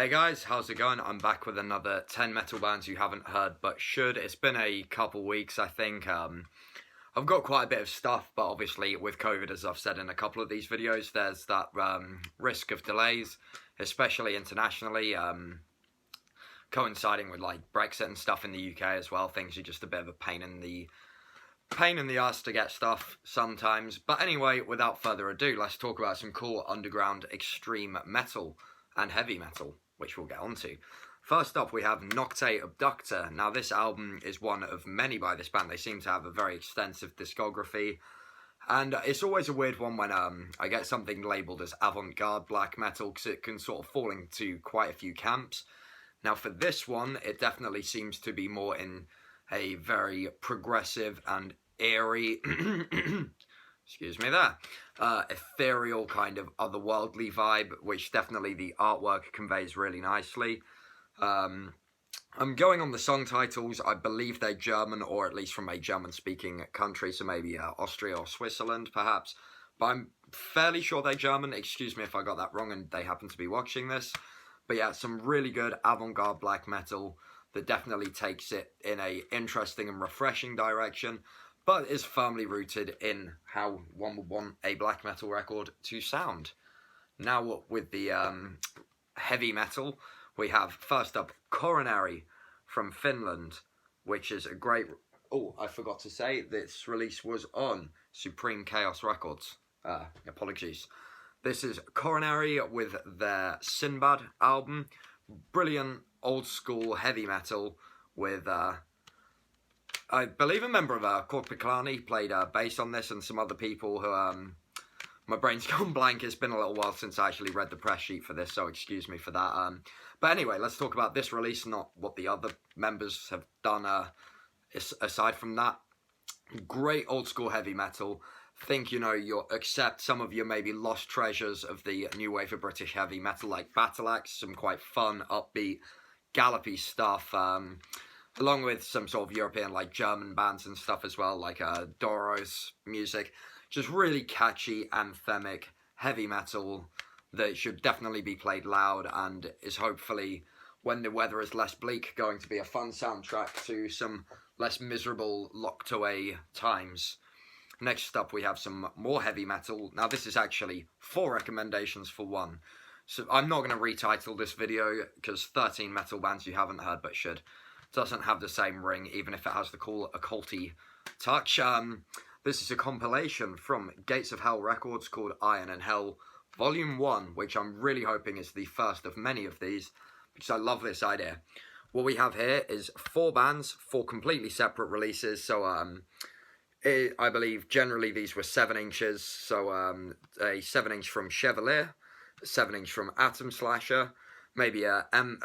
Hey guys, how's it going? I'm back with another 10 metal bands you haven't heard but should. It's been a couple weeks, I think. I've got quite a bit of stuff, but obviously with COVID, as I've said in a couple of these videos, there's that risk of delays, especially internationally, coinciding with like Brexit and stuff in the UK as well. Things are just a bit of a pain in the ass to get stuff sometimes. But anyway, without further ado, let's talk about some cool underground extreme metal and heavy metal, which we'll get onto. First up, we have Nocte Obducta. Now, this album is one of many by this band. They seem to have a very extensive discography, and it's always a weird one when I get something labelled as avant-garde black metal, because it can sort of fall into quite a few camps. Now, for this one, it definitely seems to be more in a very progressive and airy excuse me there, ethereal kind of otherworldly vibe, which definitely the artwork conveys really nicely. I'm going on the song titles. I believe they're German, or at least from a German-speaking country, so maybe Austria or Switzerland, perhaps. But I'm fairly sure they're German. Excuse me if I got that wrong and they happen to be watching this. But yeah, some really good avant-garde black metal that definitely takes it in a interesting and refreshing direction, but is firmly rooted in how one would want a black metal record to sound. Now with the heavy metal, we have first up Coronary from Finland, which is a great... Oh, I forgot to say, this release was on Supreme Chaos Records. Apologies. This is Coronary with their Sinbad album. Brilliant old school heavy metal with... I believe a member of Korpiklani played bass on this, and some other people who, my brain's gone blank. It's been a little while since I actually read the press sheet for this, so excuse me for that. But anyway, let's talk about this release, not what the other members have done aside from that. Great old school heavy metal. Think, you'll accept some of your maybe lost treasures of the new wave of British heavy metal, like Battle Axe, some quite fun, upbeat, gallopy stuff, along with some sort of European, like German bands and stuff as well, like Doro's music. Just really catchy, anthemic, heavy metal that should definitely be played loud, and is hopefully, when the weather is less bleak, going to be a fun soundtrack to some less miserable, locked away times. Next up, we have some more heavy metal. Now, this is actually 4 recommendations for 1. So I'm not going to retitle this video, because 13 metal bands you haven't heard but should doesn't have the same ring, even if it has the cool occulty touch. This is a compilation from Gates of Hell Records called Iron and Hell Volume 1, which I'm really hoping is the first of many of these, because I love this idea. What we have here is 4 bands, 4 completely separate releases. So I believe generally these were 7 inches. So a 7-inch from Chevalier, a 7-inch from Atom Slasher, maybe a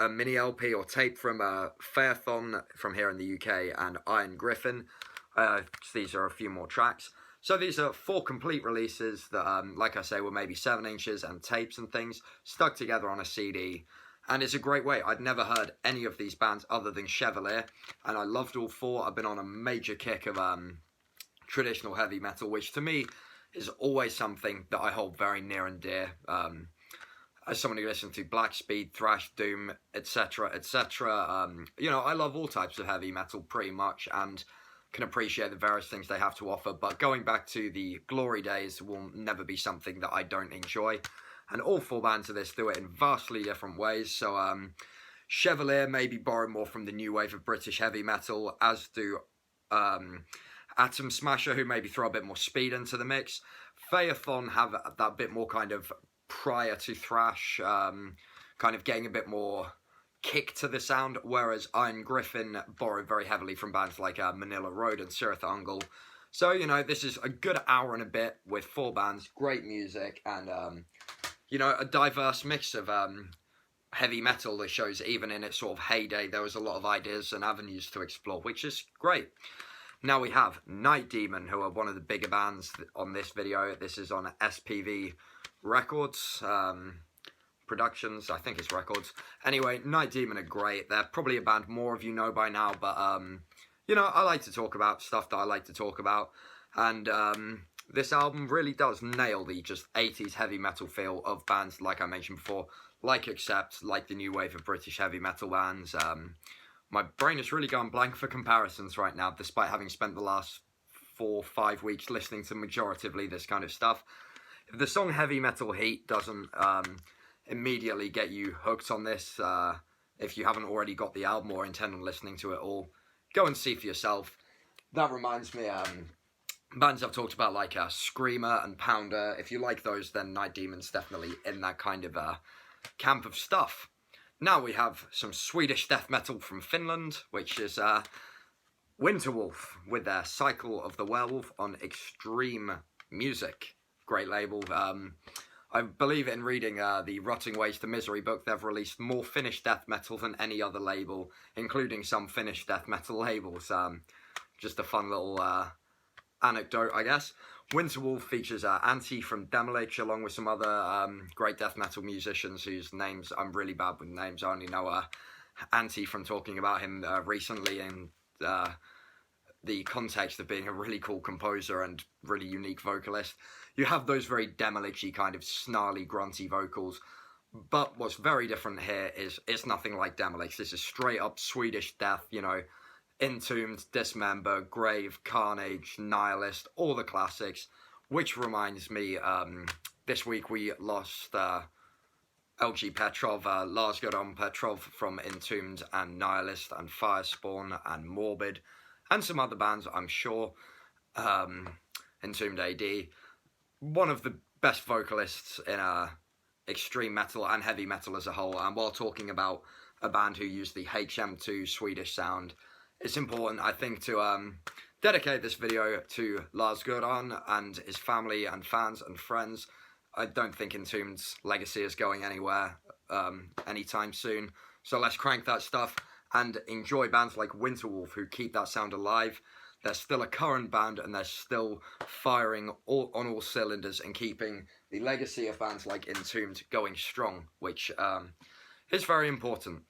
mini LP or tape from Phaëthon from here in the UK, and Iron Griffin. These are a few more tracks. So these are 4 complete releases that, like I say, were maybe 7 inches and tapes and things stuck together on a CD. And it's a great way. I'd never heard any of these bands other than Chevalier, and I loved all 4. I've been on a major kick of traditional heavy metal, which to me is always something that I hold very near and dear. As someone who listens to black speed, thrash, doom, etc., etc., I love all types of heavy metal pretty much, and can appreciate the various things they have to offer. But going back to the glory days will never be something that I don't enjoy. And all 4 bands of this do it in vastly different ways. So Chevalier maybe borrow more from the new wave of British heavy metal, as do Atom Smasher, who maybe throw a bit more speed into the mix. Phaëthon have that bit more kind of prior to thrash, kind of getting a bit more kick to the sound, whereas Iron Griffin borrowed very heavily from bands like Manila Road and Sirith Ungol. So, this is a good hour and a bit with 4 bands, great music, and, a diverse mix of heavy metal that shows even in its sort of heyday, there was a lot of ideas and avenues to explore, which is great. Now we have Night Demon, who are one of the bigger bands on this video. This is on SPV Records, Productions, I think it's Records. Anyway, Night Demon are great. They're probably a band more of you know by now, but, I like to talk about stuff that I like to talk about. And this album really does nail the just 80s heavy metal feel of bands, like I mentioned before, Accept, like the new wave of British heavy metal bands. My brain has really gone blank for comparisons right now, despite having spent the last 4 or 5 weeks listening to majoritively this kind of stuff. If the song Heavy Metal Heat doesn't immediately get you hooked on this, if you haven't already got the album or intend on listening to it all, go and see for yourself. That reminds me, bands I've talked about like Screamer and Pounder. If you like those, then Night Demon's definitely in that kind of camp of stuff. Now we have some Swedish death metal from Finland, which is Winterwolf with their Cycle of the Werewolf on Extreme Music. Great label. I believe in reading the Rotting Ways to Misery book, they've released more Finnish death metal than any other label, including some Finnish death metal labels. Just a fun little anecdote, I guess. Winterwolf features Antti from Demolish, along with some other great death metal musicians whose names, I'm really bad with names. I only know Antti from talking about him recently in the context of being a really cool composer and really unique vocalist. You have those very Demolish-y kind of snarly, grunty vocals, but what's very different here is it's nothing like Demolish. This is straight up Swedish death, you know, Entombed, Dismember, Grave, Carnage, Nihilist, all the classics. Which reminds me, this week we lost LG Petrov, Lars Godon Petrov from Entombed and Nihilist and Firespawn and Morbid, and some other bands, I'm sure. Entombed AD, one of the best vocalists in extreme metal and heavy metal as a whole. And while talking about a band who used the HM2 Swedish sound, it's important, I think, to dedicate this video to Lars Godon and his family and fans and friends. I don't think Entombed's legacy is going anywhere anytime soon. So let's crank that stuff and enjoy bands like Winterwolf, who keep that sound alive. They're still a current band and they're still firing on all cylinders and keeping the legacy of bands like Entombed going strong, which is very important.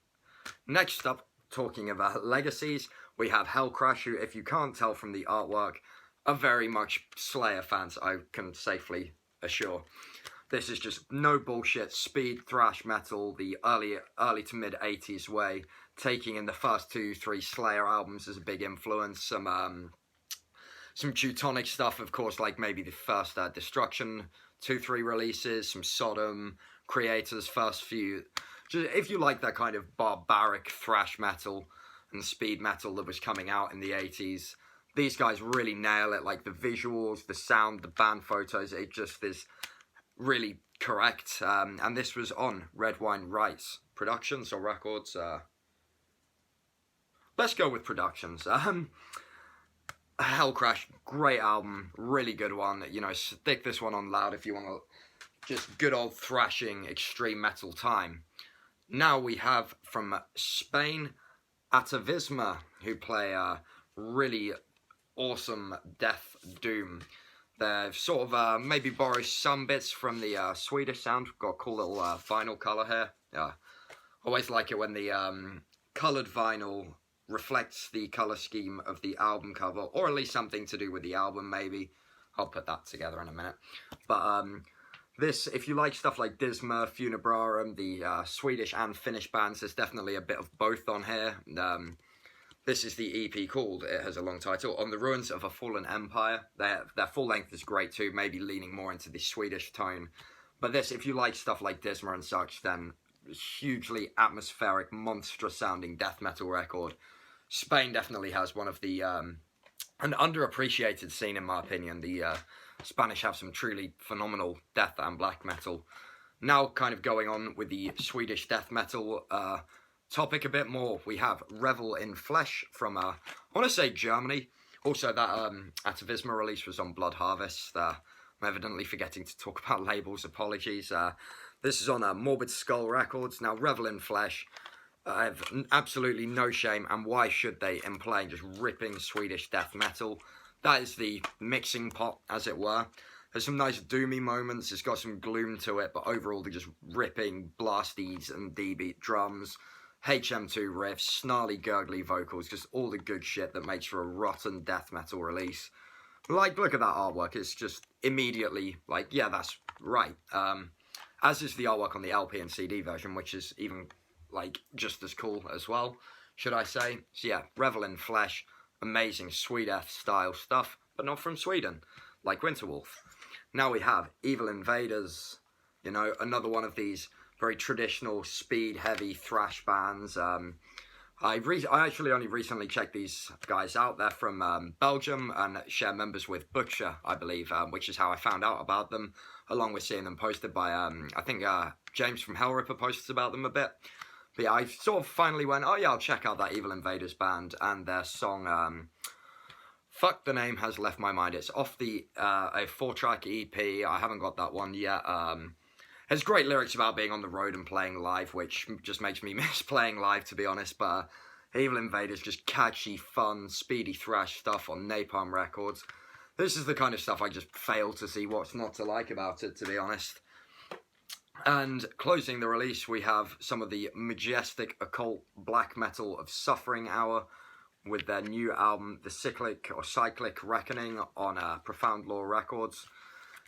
Next up, talking about legacies, we have Hellcrash, who, if you can't tell from the artwork, are very much Slayer fans, I can safely assure. This is just no bullshit speed thrash metal, the early to mid 80s way, taking in the first 2-3 Slayer albums as a big influence. Some Teutonic stuff, of course, like maybe the first Destruction 2-3 releases, some Sodom, Creator's first few. Just, if you like that kind of barbaric thrash metal and speed metal that was coming out in the 80s, these guys really nail it. Like the visuals, the sound, the band photos, it just is really correct. And this was on Red Wine Rights Productions or Records. Let's go with Productions. Hellcrash, great album, really good one. You know, stick this one on loud if you want to just good old thrashing extreme metal time. Now we have from Spain, Atavisma, who play a really awesome death doom. They've sort of maybe borrowed some bits from the Swedish sound. Got a cool little vinyl colour here. Yeah, always like it when the coloured vinyl reflects the colour scheme of the album cover, or at least something to do with the album, maybe. I'll put that together in a minute. But this, if you like stuff like Disma, Funebrarum, the Swedish and Finnish bands, there's definitely a bit of both on here. This is the EP called, it has a long title, On the Ruins of a Fallen Empire. Their full length is great too, maybe leaning more into the Swedish tone. But this, if you like stuff like Disma and such, then hugely atmospheric, monstrous sounding death metal record. Spain definitely has one of the, an underappreciated scene in my opinion. The Spanish have some truly phenomenal death and black metal. Now kind of going on with the Swedish death metal topic a bit more, we have Revel in Flesh from, I want to say Germany. Also that Atavisma release was on Blood Harvest. I'm evidently forgetting to talk about labels, apologies. This is on Morbid Skull Records. Now Revel in Flesh, I have absolutely no shame, and why should they, in playing just ripping Swedish death metal. That is the mixing pot, as it were. There's some nice doomy moments, it's got some gloom to it, but overall they're just ripping blasties and D-beat drums, HM2 riffs, snarly gurgly vocals, just all the good shit that makes for a rotten death metal release. Like, look at that artwork, it's just immediately like, yeah, that's right. as is the artwork on the LP and CD version, which is even like just as cool as well, should I say. So yeah, Revel In Flesh, amazing Swedish style stuff, but not from Sweden, like Winterwolf. Now we have Evil Invaders, you know, another one of these very traditional speed heavy thrash bands. I actually only recently checked these guys out. They're from Belgium and share members with Butcher, I believe, which is how I found out about them, along with seeing them posted by, I think James from Hellripper posts about them a bit. But yeah, I sort of finally went, oh yeah, I'll check out that Evil Invaders band and their song, fuck, the name has left my mind. It's off the a 4-track EP. I haven't got that one yet. There's great lyrics about being on the road and playing live, which just makes me miss playing live, to be honest. But Evil Invaders, just catchy, fun, speedy thrash stuff on Napalm Records. This is the kind of stuff I just fail to see what's not to like about it, to be honest. And closing the release, we have some of the majestic occult black metal of Suffering Hour with their new album, The Cyclic Reckoning, on Profound Law Records.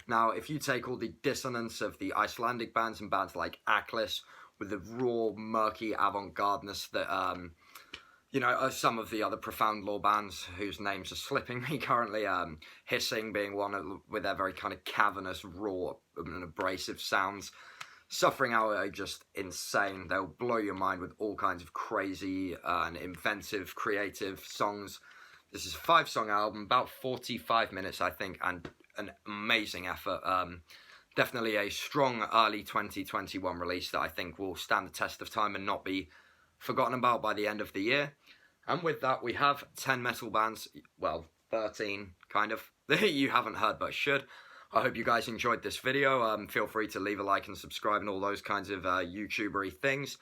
Now, if you take all the dissonance of the Icelandic bands and bands like Aklis, with the raw, murky avant-gardeness that, you know, some of the other Profound Law bands whose names are slipping me currently, Hissing being one with their very kind of cavernous, raw and abrasive sounds. Suffering Hour are just insane. They'll blow your mind with all kinds of crazy and inventive, creative songs. This is a 5-song album, about 45 minutes, I think, and an amazing effort. Definitely a strong early 2021 release that I think will stand the test of time and not be forgotten about by the end of the year. And with that, we have 10 metal bands, well, 13, kind of, that you haven't heard but should. I hope you guys enjoyed this video. Feel free to leave a like and subscribe and all those kinds of YouTuber-y things.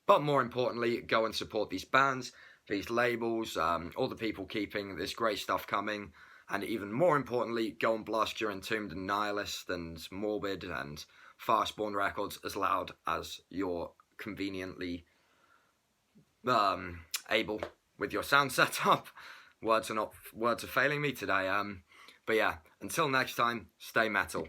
But more importantly, go and support these bands, these labels, all the people keeping this great stuff coming. And even more importantly, go and blast your Entombed and Nihilist and Morbid and Fastborn records as loud as you're conveniently able with your sound setup. Words are failing me today. But yeah, until next time, stay metal.